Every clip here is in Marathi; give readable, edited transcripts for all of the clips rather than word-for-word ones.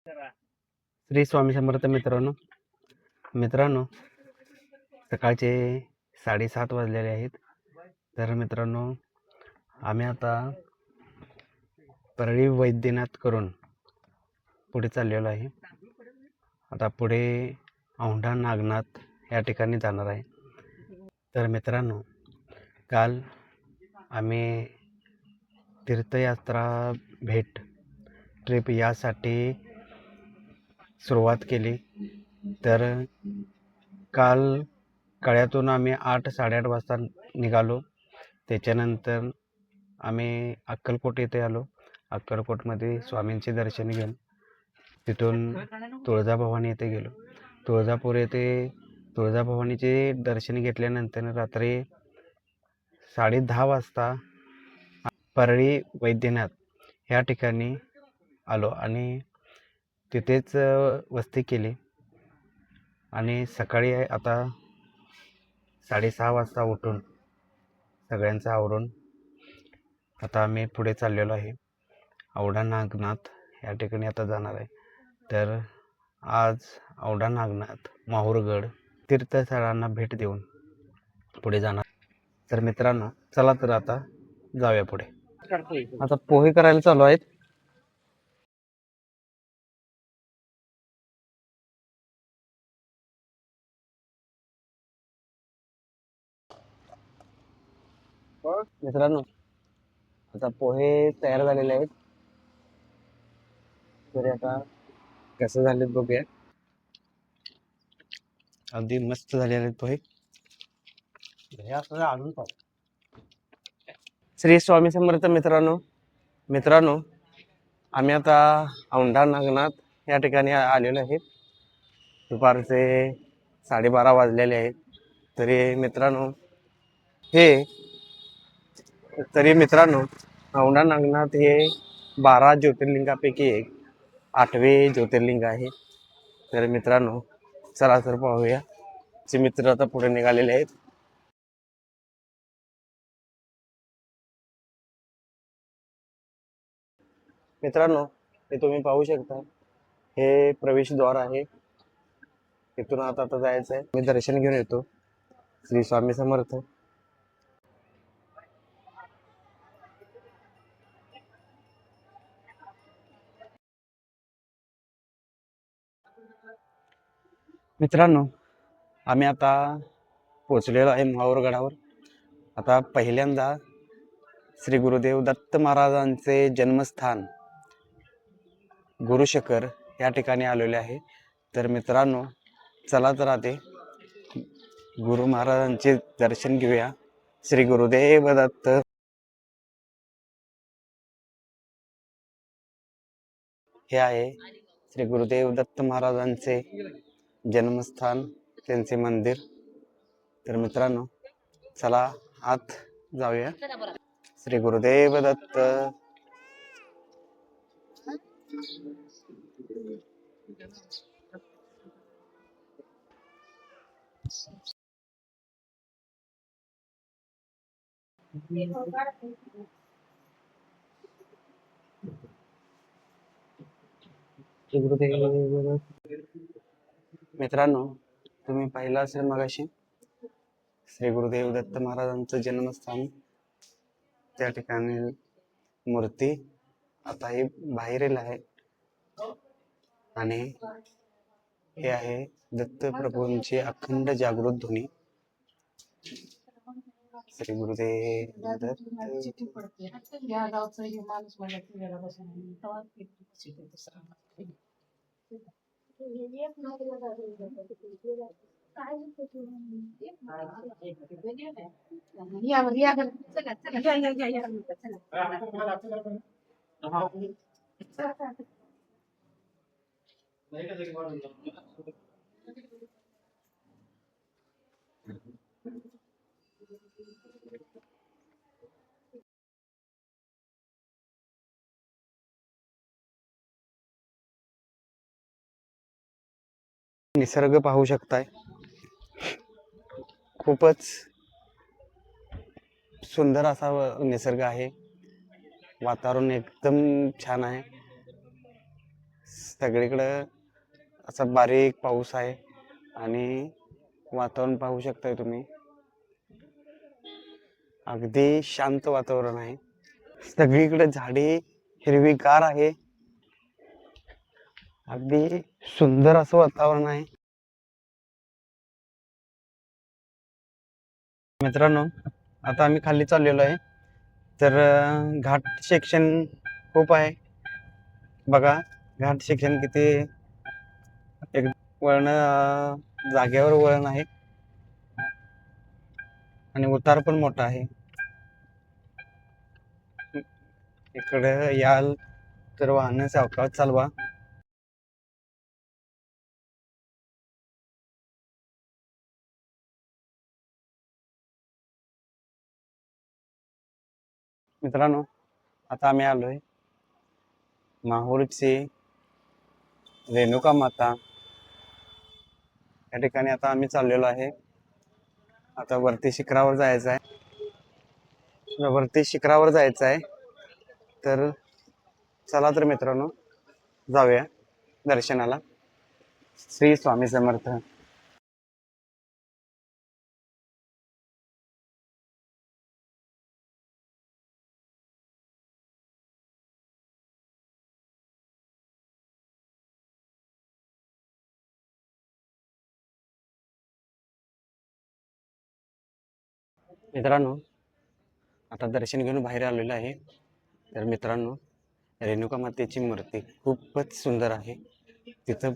श्री स्वामी समर्थ मित्रांनो, सकाळचे 7:30 वाजलेले आहेत. तर मित्रांनो, आम्ही आता परळी वैद्यनाथ करून पुढे चाललेलो आहे. आता पुढे औंढा नागनाथ या ठिकाणी जाणार आहे. तर मित्रांनो, काल आम्ही तीर्थयात्रा भेट ट्रिप यासाठी सुरुवात केली. तर काल कळ्यातून आम्ही 8-8:30 वाजता निघालो. त्याच्यानंतर आम्ही अक्कलकोट येथे आलो. अक्कलकोटमध्ये स्वामींचे दर्शन घेऊन तिथून तुळजाभवानी येथे गेलो. तुळजाभवानीचे दर्शन घेतल्यानंतर रात्री 10:30 वाजता परळी वैद्यनाथ ह्या ठिकाणी आलो आणि तिथेच वस्ती केली. आणि सकाळी आता 6:30 वाजता उठून सगळ्यांचं आवरून आता आम्ही पुढे चाललेलो आहे. औंढा नागनाथ या ठिकाणी आता जाणार आहे. तर आज औंढा नागनाथ, माहूरगड तीर्थस्थळांना भेट देऊन पुढे जाणार. तर मित्रांनो, चला तर आता जाऊया पुढे. आता पोहे करायला चालू आहेत. मित्रांनो, आता पोहे तयार झालेले आहेत. तर आता कसं झाले बघूया. अगदी मस्त झालेले आहेत पोहे. हे आपल्याला आणून पाहू. श्री स्वामी समर्थ मित्रांनो, आम्ही आता औंढा नागनाथ या ठिकाणी आलेलो आहे. दुपारचे 12:30 वाजलेले आहेत. तरी मित्रांनो, औंढा नागनाथ हे 12 ज्योतिर्लिंगापैकी एक 8वे ज्योतिर्लिंग आहे. तर मित्रांनो, चला तर पाहूया. मित्र आता पुढे निघालेले आहेत. मित्रांनो, हे तुम्ही पाहू शकता, हे प्रवेशद्वार आहे. इथून आता जायचं आहे. मी दर्शन घेऊन येतो. श्री स्वामी समर्थ. मित्रांनो, आम्ही आता पोचलेलो आहे माहूरगडावर. आता पहिल्यांदा श्री गुरुदेव दत्त महाराजांचे जन्मस्थान गुरुशिखर या ठिकाणी आलेले आहे. तर मित्रांनो, चला तर आता गुरु महाराजांचे दर्शन घेऊया. श्री गुरुदेव दत्त. हे आहे श्री गुरुदेव दत्त महाराजांचे जन्मस्थान, त्यांचे मंदिर. तर मित्रांनो, चला आत जाऊया. श्री गुरुदेव दत्त. मित्रांनो, तुम्ही पाहिलं असेल मगाशी श्री गुरुदेव दत्त महाराजांचं जन्मस्थान, त्या ठिकाणी मूर्ती आता ही बाहेरील आहे. आणि हे आहे दत्त प्रभूंची अखंड जागृत ध्वनी. श्री गुरुदेव दत्त. निसर्ग पाहू शकताय, खूपच सुंदर असा निसर्ग आहे. वातावरण एकदम छान आहे. सगळीकडं असा बारीक पाऊस आहे आणि वातावरण पाहू शकताय तुम्ही, अगदी शांत वातावरण आहे. सगळीकडे झाडे हिरवीगार आहे, अगदी सुंदर असं वातावरण आहे. मित्रांनो, आता आम्ही खाली चाललेलो आहे, तर घाट सेक्शन खूप आहे बघा. घाट सेक्शन किती एक वळण, जागेवर वळण आहे आणि उतार पण मोठा आहे. इकडे याल तर वाहन सावकाश चालवा. मित्रांनो, आता आम्ही आलोय माहूरची रेणुका माता या ठिकाणी. आता आम्ही चाललेलो आहे. आता वरती शिखरावर जायचं आहे, वरती शिखरावर जायचं आहे. तर चला तर मित्रांनो, जाऊया दर्शनाला. श्री स्वामी समर्थ. मित्रांनो, आता दर्शन घेऊन बाहेर आलेलो आहे. तर मित्रांनो, रेणुका मातेची मूर्ती खूपच सुंदर आहे. तिथं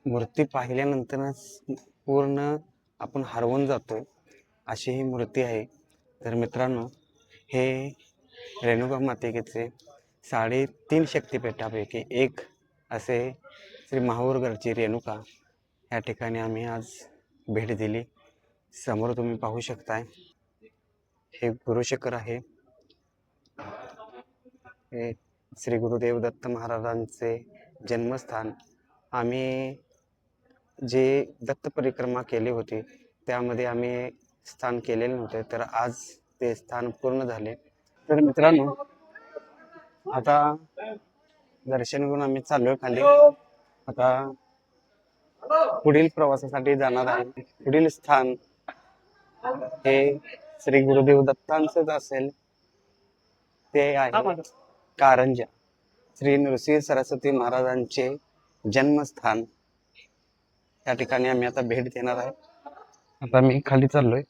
मूर्ती पाहिल्यानंतरच पूर्ण आपण हरवून जातो, अशी ही मूर्ती आहे. तर मित्रांनो, हे रेणुका मातेचे 3.5 शक्तिपीठापैकी एक असे श्री माहूरगडची रेणुका या ठिकाणी आम्ही आज भेट दिली. समोर तुम्ही पाहू शकताय, हे गुरुशिखर आहे. हे श्री गुरुदेव दत्त महाराजांचे जन्मस्थान. आम्ही जे दत्त परिक्रमा केली होती त्यामध्ये आम्ही स्थान केलेले नव्हते, तर आज ते स्थान पूर्ण झाले. तर मित्रांनो, आता दर्शन घेऊन आम्ही चाललोय खाली. आता पुढील प्रवासासाठी जाणार आहे. पुढील स्थान हे श्री गुरुदेव दत्तांचंच असेल, ते आहे कारंजा. श्री नृसिंह सरस्वती महाराजांचे जन्मस्थान. त्या ठिकाणी आम्ही आता भेट देणार आहे. आता मी खाली चाललोय.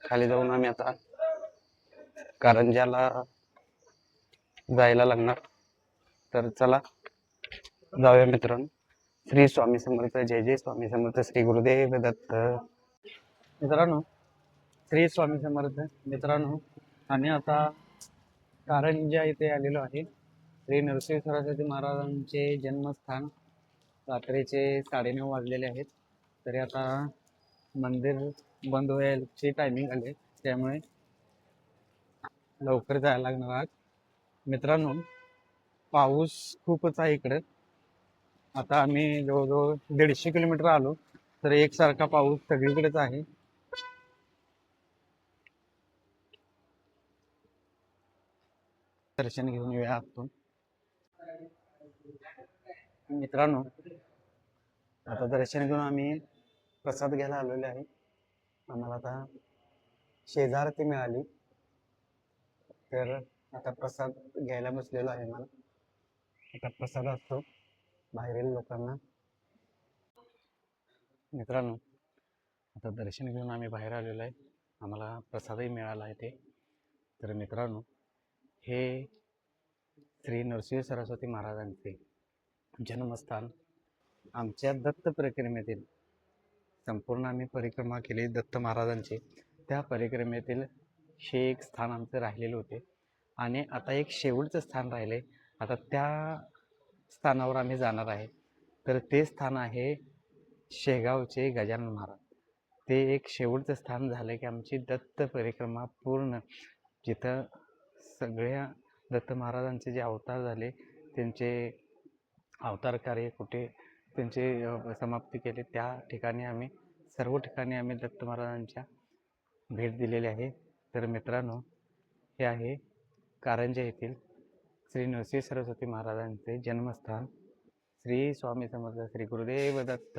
खाली जाऊन आम्ही आता कारंजाला जायला लागणार. तर चला जाऊया मित्रांनो. श्री स्वामी समर्थ. जय जय स्वामी समर्थ. श्री गुरुदेव दत्त. मित्रांनो, श्री स्वामी समर्थ. मित्रांनो, आम्ही आता कारंजा इथे आलेलो आहे. श्री नरसिंह सरस्वती महाराजांचे जन्मस्थान. रात्रीचे 9:30 वाजलेले आहेत, तरी आता मंदिर बंद व्हायची टायमिंग आले, त्यामुळे लवकर जायला लागणार आज. मित्रांनो, पाऊस खूपच आहे इकडे. आता आम्ही जवळजवळ 150 किलोमीटर आलो, तर एकसारखा पाऊस सगळीकडेच आहे. दर्शन घेऊन येऊया आपण. मित्रांनो, आता दर्शन घेऊन आम्ही प्रसाद घ्यायला आलेलो आहे. आम्हाला आता शेजारती मिळाली, तर आता प्रसाद घ्यायला बसलेलो आहे. मला आता प्रसाद असतो बाहेरील लोकांना. मित्रांनो, आता दर्शन घेऊन आम्ही बाहेर आलेलो आहे. आम्हाला प्रसादही मिळाला आहे ते. तर मित्रांनो, हे श्री नरसिंह सरस्वती महाराजांचे जन्मस्थान. आमच्या दत्त परिक्रमेतील संपूर्ण आम्ही परिक्रमा केली दत्त महाराजांची. त्या परिक्रमेतील हे एक स्थान आमचं राहिलेले होते आणि आता एक शेवटचं स्थान राहिले. आता त्या स्थानावर आम्ही जाणार आहे. तर ते स्थान आहे शेगावचे गजानन महाराज. ते एक शेवटचं स्थान झालं की आमची दत्त परिक्रमा पूर्ण. जिथं सगळ्या दत्त महाराजांचे जे अवतार झाले, त्यांचे अवतार कार्य कुठे त्यांचे समाप्ती केली, त्या ठिकाणी आम्ही सर्व ठिकाणी आम्ही दत्त महाराजांच्या भेट दिलेली आहे. तर मित्रांनो, हे आहे कारंजा येथील श्री नरसिंह सरस्वती महाराजांचे जन्मस्थान. श्री स्वामी समर्थ. श्री गुरुदेव दत्त.